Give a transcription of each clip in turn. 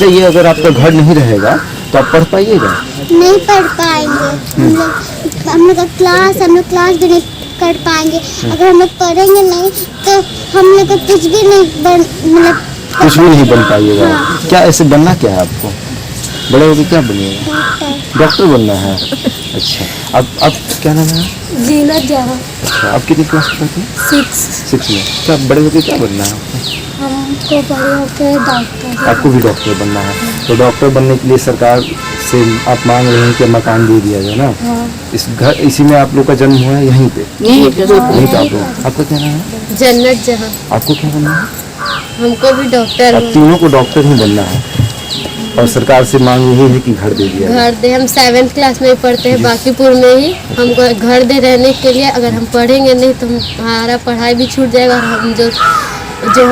अच्छा, ये अगर आपका घर नहीं रहेगा तो आप पढ़ पाइएगा? नहीं पढ़ पाएंगे। हम लोग का क्लास भी नहीं कर पाएंगे। अगर हम लोग पढ़ेंगे नहीं तो हम लोग का कुछ भी नहीं कुछ भी नहीं बन पाइएगा। हाँ। क्या ऐसे बनना क्या है आपको? बड़े होकर क्या बनिएगा? डॉक्टर बनना है। अच्छा, अब क्या नाम है? जीनत जहाँ। अच्छा, आप कितनी क्लास में पढ़ते हैं? 6। में। क्या बड़े होकर क्या बनना है आपको? हमको बड़े होकर डॉक्टर। आपको भी डॉक्टर बनना है। तो डॉक्टर बनने के लिए सरकार से आप मांग रहे हैं कि मकान दे दिया जाए ना? हाँ। इसी में आप लोग का जन्म हुआ है, यहीं पे? यहीं पे आप लोग। आपका क्या नाम है? जन्नत जहाँ। आपको क्या बनना है? हमको भी डॉक्टर। आप तीनों को डॉक्टर ही बनना है और सरकार से मांग यही है कि घर दे दिया जाए। घर दे। हम 7th क्लास में पढ़ते हैं बाकीपुर में ही। हमको घर दे रहने के लिए। अगर हम पढ़ेंगे नहीं तो हमारा पढ़ाई भी छूट जाएगा और हम जो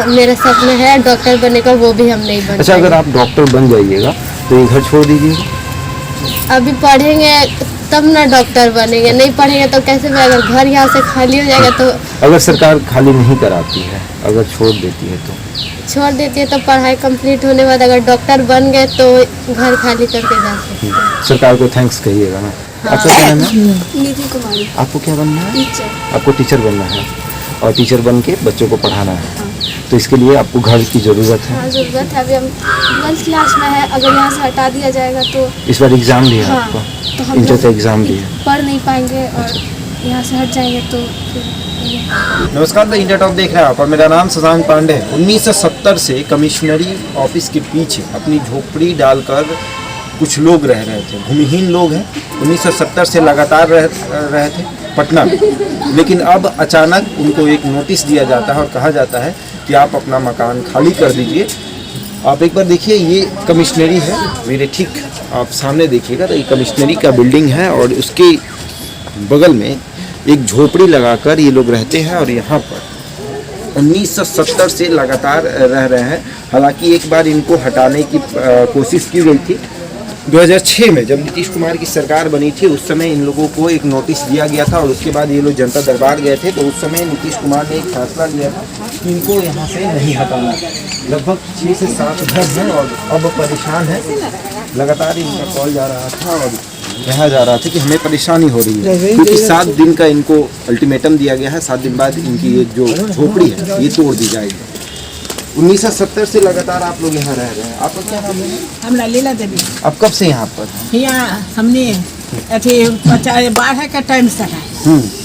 मेरा सपना है डॉक्टर बनने का वो भी हम नहीं बन। अच्छा, अगर आप डॉक्टर बन जाइएगा तो ये घर छोड़ दीजिएगा? अभी पढ़ेंगे तब ना डॉक्टर बनेंगे, नहीं पढ़ेंगे तो कैसे बनेगा? घर यहाँ से खाली हो जाएगा तो। अगर सरकार खाली नहीं कराती है, अगर छोड़ देती है तो? छोड़ देती है तो पढ़ाई कंप्लीट होने के बाद अगर डॉक्टर बन गए तो घर खाली करके जा सकते हैं। सरकार को थैंक्स कहिएगा ना। आपका क्या नाम है? निधि कुमारी। आपको क्या बनना है? टीचर। आपको टीचर बनना है और टीचर बन के बच्चों को पढ़ाना है। तो इसके लिए आपको घर की ज़रूरत है। हाँ, ज़रूरत है। अभी हम 12th क्लास में है। अगर यहाँ से हटा दिया जाएगा तो इस बार एग्ज़ाम दिया हाँ, आपको? तो हम इंटर लोग का एग्ज़ाम दिया? पढ़ नहीं पाएंगे और यहाँ से हट जाएंगे तो नमस्कार, द इंडिया टॉप देख रहे हैं आप और मेरा नाम शशांक पांडे है। 1970 से कमिश्नरी ऑफिस के पीछे अपनी झोपड़ी डालकर कुछ लोग रह रहे थे। भूमिहीन लोग हैं। 1970 से लगातार रह रहे थे पटना में, लेकिन अब अचानक उनको एक नोटिस दिया जाता है और कहा जाता है कि आप अपना मकान खाली कर दीजिए। आप एक बार देखिए, ये कमिश्नरी है, मेरे ठीक आप सामने देखिएगा तो ये कमिश्नरी का बिल्डिंग है और उसके बगल में एक झोपड़ी लगाकर ये लोग रहते हैं और यहाँ पर 1970 से लगातार रह रहे हैं। हालांकि एक बार इनको हटाने की कोशिश की गई थी 2006 में, जब नीतीश कुमार की सरकार बनी थी। उस समय इन लोगों को एक नोटिस दिया गया था और उसके बाद ये लोग जनता दरबार गए थे। तो उस समय नीतीश कुमार ने एक फैसला लिया था कि इनको यहाँ से नहीं हटाना। लगभग 6 से 7 घर हैं और अब परेशान है। लगातार इनका कॉल जा रहा था और कहा जा रहा था कि हमें परेशानी हो रही है, क्योंकि 7 दिन का इनको अल्टीमेटम दिया गया है। 7 दिन बाद इनकी ये जो झोपड़ी है ये तोड़ दी जाएगी। 1970 से लगातार आप लोग यहाँ रह रहे हैं। आपका क्या नाम है? हम लीला देवी। आप कब से यहाँ पर? यहाँ हमने बाढ़ का टाइम से है।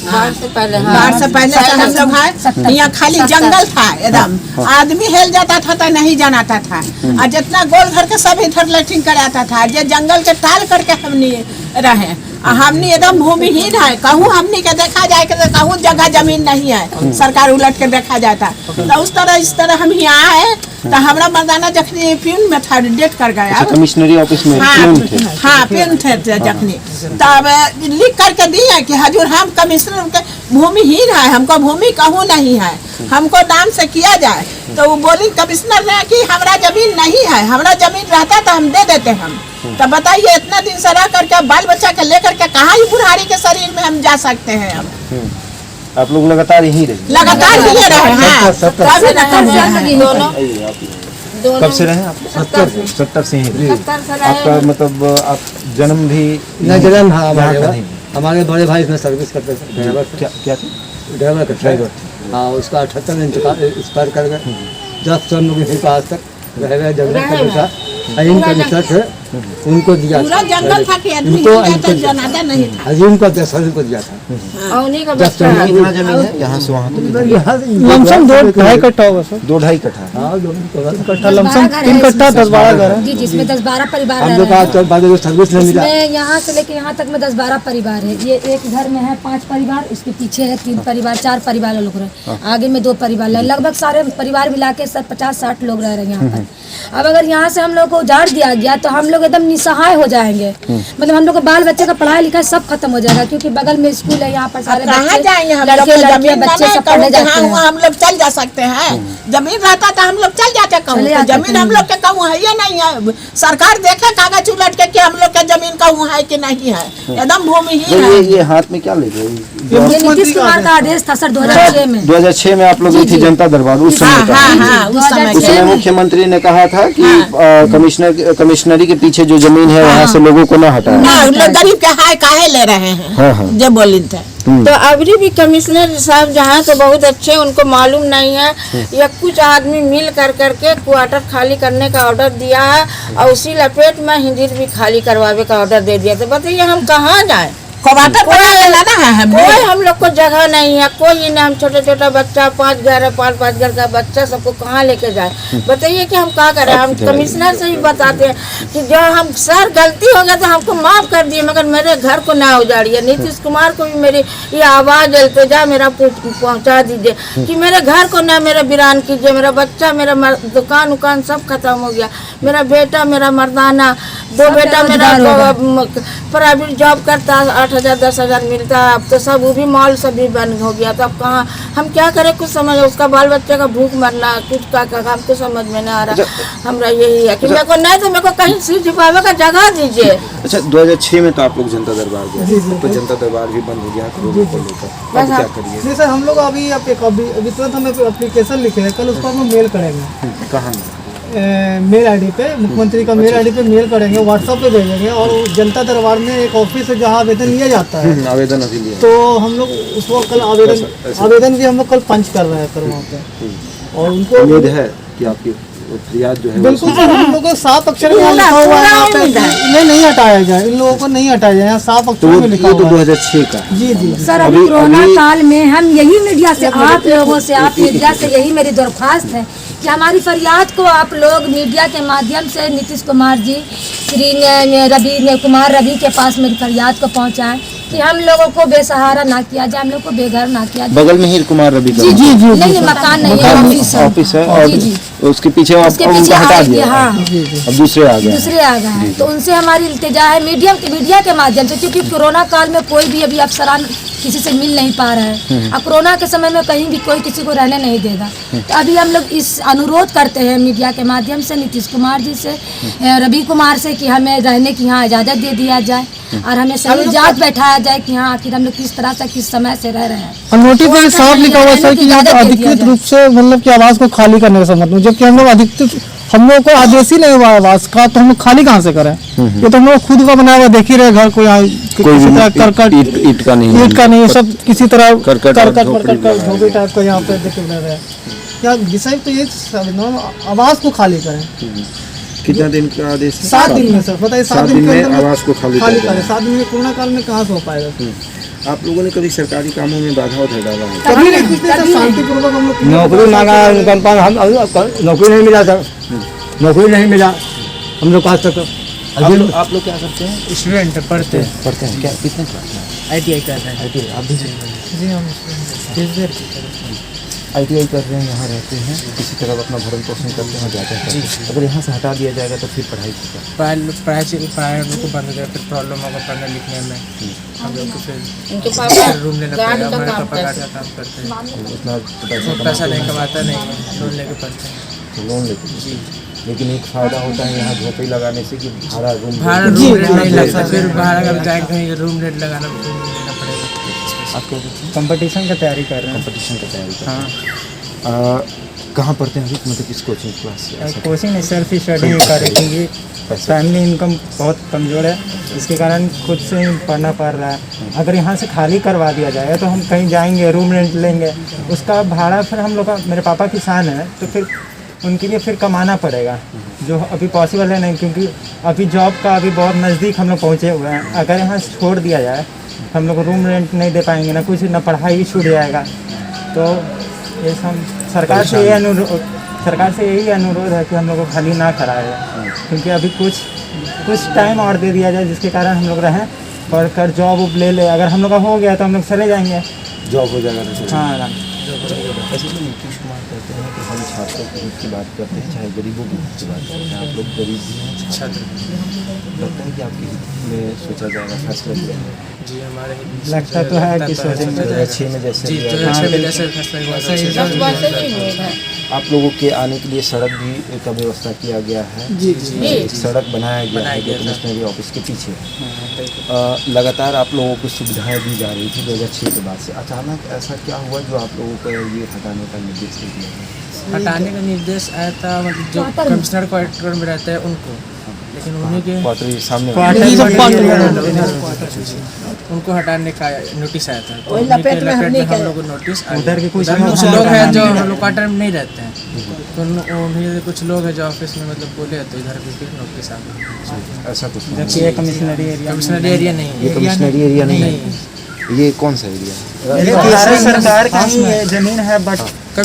बाढ़ से पहले से हम लोग है। यहाँ खाली जंगल था एकदम। आदमी हिल जाता था तो नहीं जानाता था और जितना गोल घर के सब इधर लेटरिंग कराता था। जो जंगल के टाल करके हमने रहे। हमने एकदम भूमिहीन है। कहूँ हमने के देखा जाए कि कहूँ जगह जमीन नहीं है, सरकार उलट के देखा जाता तो उस तरह इस तरह हम यहाँ आए। तो हमारा मर्दाना जखनी प्यून में था, डेट कर गया। कमिश्नरी ऑफिस में प्यून थे? हाँ, प्यून थे जखनी। तब लिख करके दिए कि हजूर हम कमिश्नर के भूमिहीन है, हमको भूमि कहूँ नहीं है, हमको दान से किया जाए। तो वो बोली कमिश्नर ने कि हमारा जमीन नहीं है, हमारा जमीन रहता तो हम दे देते हम। तो बताइए इतना दिन से रह करके बाल बच्चा के लेकर के कहाँ ही बुढ़ारी के शरीर में हम जा सकते हैं। अब आप लोग लगातार यहीं रहे? लगातार ही रहे। हाँ, कब से रहे आप? 70 से ही। आपका मतलब आप जन्म भी? जन्म हाँ, हमारे बड़े भाई इसमें सर्विस करते थे। क्या थे? ड्राइवर का ड्राइवर। हाँ, उसका 78 में एक्सपायर कर गए। 10 साल लोग यहीं पास तक रह गए। जंगल का बेटा अजीम का मित्र थे, उनको दिया पूरा जंगल था कि आदमी जनाता नहीं था। अजीम का 10 साल को दिया था। कितना जमीन है यहाँ से वहाँ? लमसम 2-2.5 कट्ठा होगा सर। 2-2.5 कट्ठा। हाँ, 2 कट्ठा लमसम 3 कट्ठा 10-12 घर है जी, जिसमें 10-12 परिवार हम लोग का सर्विस नहीं मिला। यहाँ से लेके यहाँ तक में 10-12 परिवार है। ये एक घर में है 5 परिवार, उसके पीछे है 3 परिवार, 4 परिवार लोग रहे, आगे में 2 परिवार, लगभग सारे परिवार मिला के 50-60 लोग रह रहे हैं यहाँ पर। अब अगर यहाँ से हम लोग को उजाड़ दिया गया तो हम लोग एकदम निसहाय हो जाएंगे। मतलब हम लोग का बाल बच्चे का पढ़ाई लिखाई सब खत्म हो जाएगा, क्योंकि बगल में स्कूल है, यहाँ पर सारे कहाँ जाएंगे हम लोग? लड़के लड़के जमीन बच्चे सब पढ़ने जाते हैं। हम लोग चल जा सकते हैं, जमीन रहता तो हम लोग चल जाते कहूँ, चले तो जाते जमीन हम लोग के कहूँ है या नहीं है? सरकार देखे कागज उलट के कि हम लोग का जमीन कहूँ है कि नहीं है, एकदम भूमिहीन है। ये हाथ में क्या ले गए? ये नीतीश कुमार का आदेश था सर 2006 में। 2006 में आप लोग गई थी जनता दरबार, उस समय का। उस समय उस समय मुख्यमंत्री ने कहा था कि कमिश्नरी के पीछे जो जमीन है वहाँ से लोगों को न हटाएं। लोग गरीब के हाय काहे ले रहे हैं, जो बोली थे। तो अभी भी कमिश्नर साहब जहाँ तो बहुत अच्छे, उनको मालूम नहीं है, या कुछ आदमी मिल कर करके क्वार्टर खाली करने का ऑर्डर दिया है और उसी लपेट में हिंदीर भी खाली करवावे का ऑर्डर दे दिया। तो बताइए हम कहाँ जाएं? कोई हम लोग को जगह नहीं है, कोई नहीं। हम छोटे छोटा बच्चा 5 घर का बच्चा सबको कहाँ लेके जाए? बताइए कि हम क्या करें? हम कमिश्नर से भी बताते हैं कि जो हम सर गलती हो गया तो हमको माफ कर दिए, मगर मेरे घर को ना उजाड़िए। नीतीश कुमार को भी मेरी ये आवाज़ जा मेरा पहुँचा दीजिए कि मेरे घर को ना मेरा वीरान कीजिए। मेरा बच्चा, मेरा दुकान उकान सब खत्म हो गया। मेरा बेटा, मेरा मर्दाना 2 बेटा मेरा प्राइवेट जॉब करता, 8,000 10,000 मिलता है। अब तो सब वो भी मॉल सब भी बंद हो गया। तो अब कहाँ हम क्या करें? कुछ समझ, उसका बाल बच्चे का भूख मरना, कुछ का हमको समझ में नहीं आ रहा। हमरा यही है कि मेरे को नहीं तो मेरे को कहीं सिर झुकावे का जगह दीजिए। अच्छा, 2006 में तो आप लोग जनता दरबार गए, तो जनता दरबार भी बंद हो गया कोरोना को लेकर, अब क्या करिए? नहीं सर, हम लोग अभी तुरंत हमें एप्लीकेशन लिखे हैं, कल उसको हम मेल करेंगे। कहाँ? मेल आईडी पे, मुख्यमंत्री का मेल आईडी पे मेल करेंगे, व्हाट्सएप पे भेजेंगे। और जनता दरबार में एक ऑफिस है जहाँ आवेदन लिया जाता है, आवेदन अभी लिया, तो हम लोग उसको कल आवेदन भी हम लोग कल पंच कर रहे हैं सर वहाँ पे। और उनको उम्मीद है कि आपकी फरियाद जो है बिल्कुल सर, हम लोग को साफ अक्षर में लिखा हुआ है यहाँ पे, इन्हें नहीं हटाया जाए, इन लोगों को नहीं हटाया जाए, यहाँ साफ अक्षर में लिखा हुआ है। 2006 का। जी जी सर, अभी कोरोना काल में हम यही मीडिया से, आप लोगों से, आप मीडिया से यही मेरी दरख्वास्त है कि हमारी फरियाद को आप लोग मीडिया के माध्यम से नीतीश कुमार जी, श्री कुमार रवि के पास मेरी फरियाद को पहुंचाएं कि हम लोगों को बेसहारा ना किया जाए, हम लोग को बेघर ना किया जाए। बगल में ही कुमार रवि का? जी जी जी, नहीं मकान नहीं है, ऑफिस है। और उसके पीछे हटा दिया। हाँ, अब दूसरे आ गए हैं। तो उनसे हमारी इल्तिजा है मीडिया के माध्यम से, क्योंकि कोरोना काल में कोई भी अभी अफसरान किसी से मिल नहीं पा रहा है। अब कोरोना के समय में कहीं भी कोई किसी को रहने नहीं देगा। तो अभी हम लोग इस अनुरोध करते हैं मीडिया के माध्यम से नीतीश कुमार जी से, रवि कुमार से, कि हमें रहने की यहाँ इजाज़त दे दिया जाए और हमें सही जांच बैठाया जाए कि हाँ आखिर हम लोग किस तरह से किस समय से रह रहे हैं। नोटिस में साफ लिखा हुआ सर कि अधिकृत रूप से मतलब कि आवास को खाली करने का संबंध में, जबकि हम लोग को आदेश ही नहीं हुआ आवास का, तो हम लोग खाली कहाँ से करें? ये तो हम लोग खुद का बनाया हुआ देख ही रहे, घर को यहाँ किसी तरह करकट ईट का नहीं, सब किसी तरह करकट झोपड़ी टाइप का यहाँ पे देख रहे हैं। क्या विषय तो ये आवास को खाली करें। कितना दिन का आदेश है? 7 दिन में सर, बताइए 7 दिन में आवास को खाली करें। 7 दिन में कोरोना काल में कहाँ से हो पाएगा? आप लोगों ने कभी सरकारी कामों में बाधा उठा डाला है? कभी नहीं, शांतिपूर्वक हम लोग नौकरी मांगा, हम नौकरी नहीं मिला सर, नौकरी नहीं मिला हम लोग आज तक। आप लोग क्या करते हैं? स्टूडेंट पढ़ते हैं क्या? कितने क्लास में? ITI कर रहे हैं। ITI आप भी? जी हम ITI कर रहे हैं, यहाँ रहते हैं, किसी तरह अपना भरण पोषण करते हैं, जाते हैं। अगर यहाँ से हटा दिया जाएगा तो फिर पढ़ाई पढ़ाई को बंद हो जाए, फिर प्रॉब्लम होगा पढ़ने लिखने में। हम लोग को फिर रूम लेना पड़ेगा, हमारे पापा गार्ड का काम करते हैं, उतना पैसा नहीं कमाता नहीं है, लोन लेके पढ़ते हैं। लोन लेके? जी। लेकिन एक फ़ायदा होता है यहाँ झोपड़ी लगाने से कि भाड़ा रूम रेट नहीं लगता, फिर भाड़ा अगर जाएंगे कहीं रूम रेट लगाना लेना पड़ेगा। आपको कंपटीशन का तैयारी कर रहे हैं। कंपटीशन का तैयारी कर रहे हैं। कहाँ पढ़ते हैं अभी? मतलब किस कोचिंग क्लास से? कोचिंग नहीं, सेल्फ स्टडी कर रहे, क्योंकि फैमिली इनकम बहुत कमज़ोर है, इसके कारण खुद से ही पढ़ना पड़ रहा है। अगर यहाँ से खाली करवा दिया जाए तो हम कहीं जाएंगे, रूम रेंट लेंगे, उसका भाड़ा फिर हम लोग का, मेरे पापा किसान है तो फिर उनके लिए फिर कमाना पड़ेगा, जो अभी पॉसिबल है नहीं, क्योंकि अभी जॉब का अभी बहुत नज़दीक हम लोग पहुँचे हुए हैं। अगर यहाँ से छोड़ दिया जाए हम लोग रूम रेंट नहीं दे पाएंगे, ना कुछ, ना पढ़ाई भी छूट जाएगा। तो ये हम सरकार से यही अनुरोध है कि हम लोग को खाली ना कराया जाए, क्योंकि अभी कुछ टाइम और दे दिया जाए जिसके कारण हम लोग रहें, पढ़ कर जॉब ले ले। अगर हम लोग का हो गया तो हम लोग चले जाएंगे, जॉब हो जाएगा तो। हाँ। ऐसे तो नीतीश कुमार कहते हैं कि हम छात्रों के हित की बात करते हैं, चाहे गरीबों के हित की बात करते हैं। आप लोग गरीब भी हैं, छात्र भी हैं, लगता है कि आपके हित में सोचा जाएगा, फैसला लिया जाएगा? जी हमारे लगता तो है कि सोचेंगे 2006 में जैसे जी लिया गया। 2006 में जैसे फैसला हुआ था, उसी सब वैसे ही लोग हैं। आप लोगों के आने के लिए सड़क भी का व्यवस्था किया गया है। जी एक सड़क बनाया गया है जो कमिश्नरी ऑफिस के पीछे है। लगातार आप लोगों को सुविधाएं दी जा रही थी 2006 के बाद से। अचानक ऐसा क्या हुआ जो आप लोगों को ये हटाने का निर्देश दे दिया गया? हटाने का निर्देश आया था, मतलब जो कमिश्नर क्वार्टर में रहते हैं उनको, लेकिन उन्हीं के क्वार्टर सामने उनको हटाने का नोटिस आया था। तो लपेट में हम लोग को नोटिस उधर के कुछ लोग हैं जो हम लोग क्वार्टर में नहीं रहते हैं, तो उन्हीं कुछ लोग हैं जो ऑफिस में मतलब बोले तो इधर भी नोटिस आ गया। ऐसा कुछ ये कमिश्नरी एरिया नहीं है। ये कमिश्नरी एरिया नहीं है। ये कौन सा एरिया ये सरकार का ही जमीन है, बट का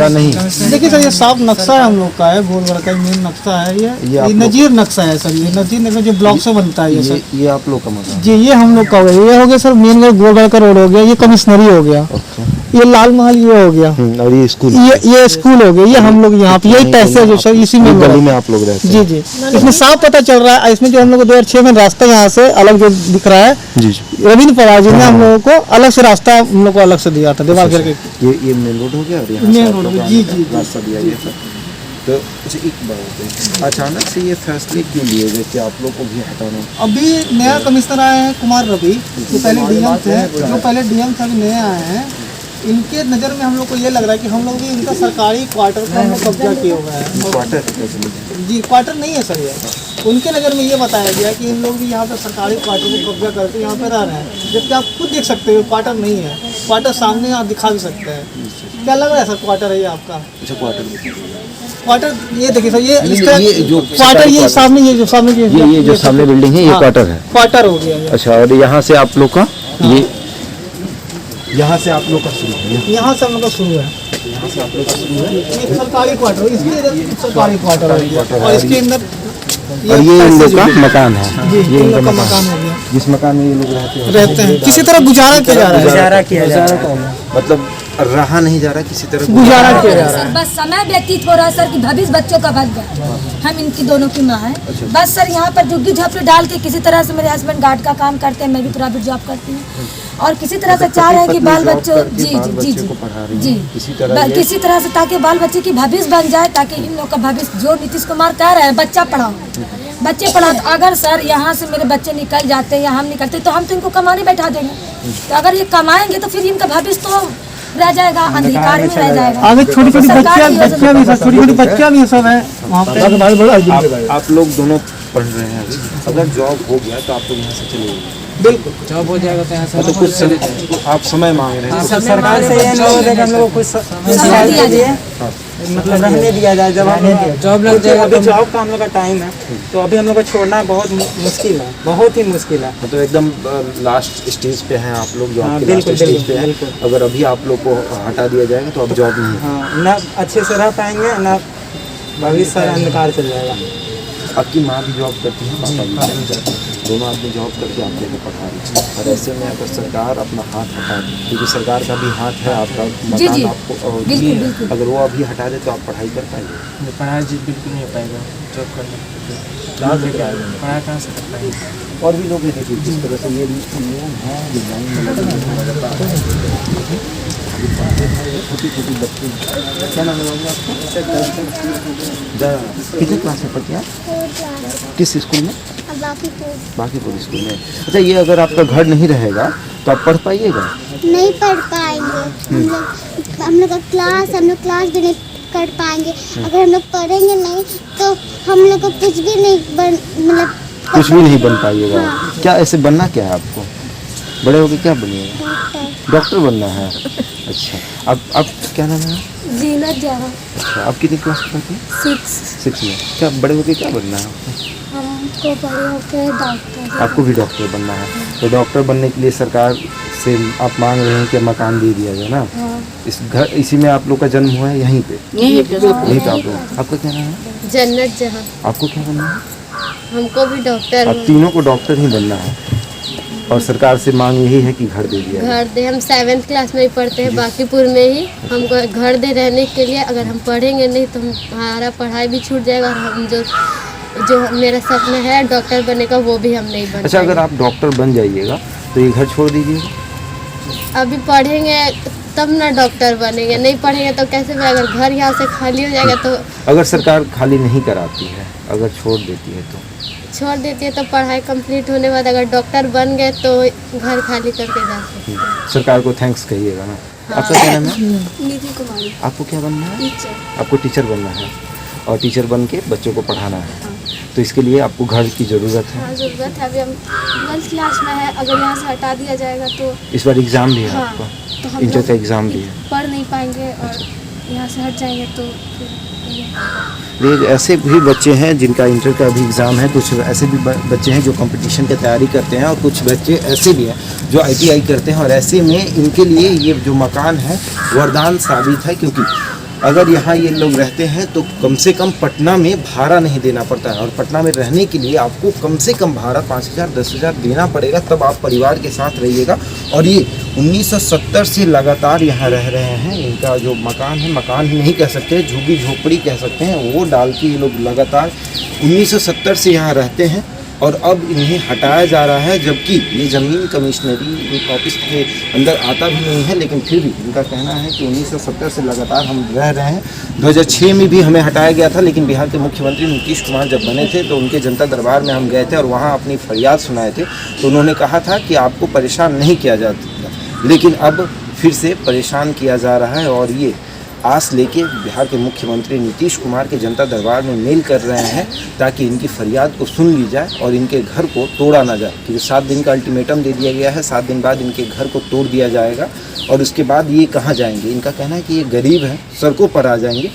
नहीं? देखिए सर, ये साफ नक्शा है हम लोग का है, गोलगढ़ का मेन नक्शा है ये नजीर नक्शा है सर। ये नजीर नक्शा जो ब्लॉक से बनता है ये सर। ये आप लोग का मतलब? जी ये हम लोग का हो गया। ये हो गया सर मेन गोलगढ़ का रोड हो गया, ये कमिश्नरी हो गया, ये लाल महल ये हो गया, और ये स्कूल, ये स्कूल हो गया। ये हम लोग यहाँ पे यही पैसे जो सर इसी में गली में आप लोग रहते हैं? जी जी, इसमें साफ पता चल रहा है। इसमें जो हम लोग को 2006 में रास्ता यहाँ से अलग जो दिख रहा है, जी रविंद्र पवार जी ने हम लोगों को अलग से रास्ता हम लोग को अलग से दिया था दीवार करके। ये मेन रोड हो गया और यहाँ मेन रोड जी जी रास्ता दिया गया था। तो अच्छा एक बात, अचानक से ये फैसले क्यों लिए गए कि आप लोग को भी हटाना? अभी नया कमिश्नर आए हैं कुमार रवि, जो पहले डीएम थे, अभी नए आए हैं। इनके नज़र में हम लोग को ये लग रहा है कि हम लोग भी इनका सरकारी क्वार्टर का हम लोग कब्जा किए हुए हैं। क्वार्टर जी क्वार्टर नहीं है सर ये। उनके नज़र में ये बताया गया कि इन लोग भी यहाँ पे सरकारी क्वार्टर को कब्जा करके यहाँ पे रह रहे हैं, जबकि आप खुद देख सकते हो क्वार्टर नहीं है। क्वार्टर सामने आप दिखा भी सकते हैं। क्या लग रहा है सर क्वार्टर है ये आपका? अच्छा क्वार्टर ये देखिए सर, ये इसका ये जो क्वार्टर ये सामने ये जो सामने ये जो सामने बिल्डिंग है ये क्वार्टर है। क्वार्टर हो गया ये। अच्छा, और यहाँ से आप लोग का ये यहाँ से आप लोग का शुरू है? यहाँ से हम लोग का शुरू है। यहाँ से आप लोग का शुरू है? ये सरकारी क्वार्टर, इसके इधर सरकारी क्वार्टर हो गया और इसके अंदर और ये इन लोग का मकान है। जी ये इनका मकान हो गया, जिस मकान में ये लोग रहते हैं। किसी तरह गुजारा किया जा रहा है, गुजारा किया जा रहा है, मतलब रहा नहीं जा रहा, किसी तरह गुजारा किया जा रहा है। बस समय व्यतीत हो रहा है सर कि भविष्य बच्चों का बच गया। हम इनकी दोनों की माँ है। बस सर यहाँ पर झुग्गी झोपड़ी डाल के किसी तरह से, मेरे हस्बैंड गार्ड का काम करते हैं, मैं भी प्राइवेट जॉब करती हूँ, और किसी तरह से चाह रहे हैं कि बाल बच्चों जी जी जी जी किसी तरह से ताकि बाल बच्चे की भविष्य बन जाए, ताकि इन लोग का भविष्य, जो नीतीश कुमार कह रहे हैं बच्चा पढ़ाओ बच्चे पढ़ाओ, तो अगर सर यहाँ से मेरे बच्चे निकल जाते हैं या हम निकलते तो हम तो इनको कमाने बैठा देंगे। तो अगर ये कमाएंगे तो फिर इनका भविष्य तो रह जाएगा, अंधकार में रह जाएगा। आगे छोटी छोटी बच्चियाँ भी सर, छोटी छोटी बच्चियाँ भी सब है वहाँ पे। आप लोग दोनों पढ़ रहे हैं, अगर जॉब हो गया तो आप लोग यहाँ से चले जाएंगे? बिल्कुल जॉब हो जाएगा तो यहाँ से मतलब कुछ आप समय मांग रहे हैं? सरकार से ये नहीं होगा कि हम लोग को कुछ मतलब रहने दिया जाए। जब हम जॉब लग जाएगा तो जॉब का हम लोग का टाइम है, तो अभी हम लोग को छोड़ना बहुत मुश्किल है, बहुत ही मुश्किल है। मतलब एकदम लास्ट स्टेज पे हैं आप लोग, जॉब के लास्ट स्टेज पे हैं। अगर अभी आप लोग को हटा दिया जाएगा तो अब जॉब नहीं है, ना अच्छे से रह पाएंगे, ना भविष्य अंधकार चल जाएगा। आपकी माँ भी जॉब करती है, पापा भी, दोनों आदमी जॉब करके आप लोग को पढ़ा रही है। और ऐसे में अगर सरकार अपना हाथ हटा दे, क्योंकि सरकार का भी हाथ है, आपका मकान आपको, अगर वो अभी हटा दे तो आप पढ़ाई कर पाएंगे? पढ़ाई जी बिल्कुल नहीं हो पाएगा, जॉब करना पढ़ाई कहाँ से कर पाएंगे। और भी लोग हैं, देखिए जिस तरह से ये नियम है, छोटी छोटी बच्ची, क्या नाम है आपका? कितने क्लास में पढ़ती हैं आप? किस स्कूल में? बाकीपुर स्कूल में। अच्छा, ये अगर आपका घर नहीं रहेगा तो आप पढ़ पाइएगा? नहीं पढ़ पाएंगे हम लोग का क्लास, हम लोग क्लास भी नहीं कर पाएंगे। अगर हम लोग पढ़ेंगे नहीं तो हम लोग को कुछ भी नहीं मतलब कुछ भी नहीं बन पाइएगा। क्या ऐसे बनना क्या है आपको? बड़े होके क्या बनिएगा? डॉक्टर बनना है। अच्छा, अब क्या नाम है? जीनत जहाँ। अच्छा, आप कितनी क्लास में पढ़ती हैं? 6 में। क्या बड़े होके क्या बनना है आपको? हमको बड़े होकर डॉक्टर। आपको भी डॉक्टर बनना है। तो डॉक्टर बनने के लिए सरकार से आप मांग रहे हैं कि मकान दे दिया जाए ना? इस घर, इसी में आप लोग का जन्म हुआ है, यहीं पे? यहीं पे आप लोग। आपका क्या नाम है? जन्नत जहाँ। आपको क्या बनना है? हमको भी डॉक्टर। अब तीनों को डॉक्टर ही बनना है। और सरकार से मांग यही है कि घर दे दिया जाए। घर दे, हम 7th क्लास में ही पढ़ते हैं बाकीपुर में ही, हमको घर दे रहने के लिए। अगर हम पढ़ेंगे नहीं तो हमारा पढ़ाई भी छूट जाएगा और हम जो मेरा सपना है डॉक्टर बनने का वो भी हम नहीं बन अच्छा, अगर आप डॉक्टर बन जाइएगा तो ये घर छोड़ दीजिएगा? अभी पढ़ेंगे तब ना डॉक्टर बनेंगे, नहीं पढ़ेंगे तो कैसे बनेगा? अगर घर यहाँ से खाली हो जाएगा तो अगर सरकार खाली नहीं कराती है, अगर छोड़ देती है तो छोड़ देती है तो पढ़ाई कंप्लीट होने के बाद अगर डॉक्टर बन गए तो घर खाली करके जा सकते हैं। सरकार को थैंक्स कहिएगा ना। आपका क्या नाम है? निधि कुमारी। आपको क्या बनना है? टीचर। आपको टीचर बनना है और टीचर बन के बच्चों को पढ़ाना है। तो इसके लिए आपको घर की ज़रूरत है। हाँ, ज़रूरत है। अभी हम 12th क्लास में है, अगर यहाँ से हटा दिया जाएगा तो इस बार एग्ज़ाम भी है हाँ, आपका? तो हम इंटर लोग का एग्ज़ाम भी है। पढ़ नहीं पाएंगे और यहाँ से हट जाएंगे तो ये ऐसे भी बच्चे हैं जिनका इंटर का भी एग्ज़ाम है, कुछ ऐसे भी बच्चे हैं जो कंपटीशन की तैयारी करते हैं और कुछ बच्चे ऐसे भी हैं जो ITI करते हैं। और ऐसे में इनके लिए ये जो मकान है वरदान साबित है, क्योंकि अगर यहाँ ये लोग रहते हैं तो कम से कम पटना में भाड़ा नहीं देना पड़ता है। और पटना में रहने के लिए आपको कम से कम भाड़ा 5,000 10,000 देना पड़ेगा, तब आप परिवार के साथ रहिएगा। और ये 1970 से लगातार यहाँ रह रहे हैं। इनका जो मकान है, मकान ही नहीं कह सकते, झुग्गी झोपड़ी कह सकते हैं, वो डाल के ये लोग लगातार 1970 से यहाँ रहते हैं। और अब इन्हें हटाया जा रहा है, जबकि ये ज़मीन कमिश्नरी ऑफिस के अंदर आता भी नहीं है। लेकिन फिर भी इनका कहना है कि 1970 से लगातार हम रह रहे हैं। 2006 में भी हमें हटाया गया था, लेकिन बिहार के मुख्यमंत्री नीतीश कुमार जब बने थे तो उनके जनता दरबार में हम गए थे और वहाँ अपनी फरियाद सुनाए थे। तो उन्होंने कहा था कि आपको परेशान नहीं किया जाता, लेकिन अब फिर से परेशान किया जा रहा है। और ये आस लेके बिहार के मुख्यमंत्री नीतीश कुमार के जनता दरबार में मेल कर रहे हैं ताकि इनकी फरियाद को सुन ली जाए और इनके घर को तोड़ा ना जाए। क्योंकि 7 दिन का अल्टीमेटम दे दिया गया है, 7 दिन बाद इनके घर को तोड़ दिया जाएगा और उसके बाद ये कहाँ जाएंगे। इनका कहना है कि ये गरीब हैं, सड़कों पर आ जाएंगे।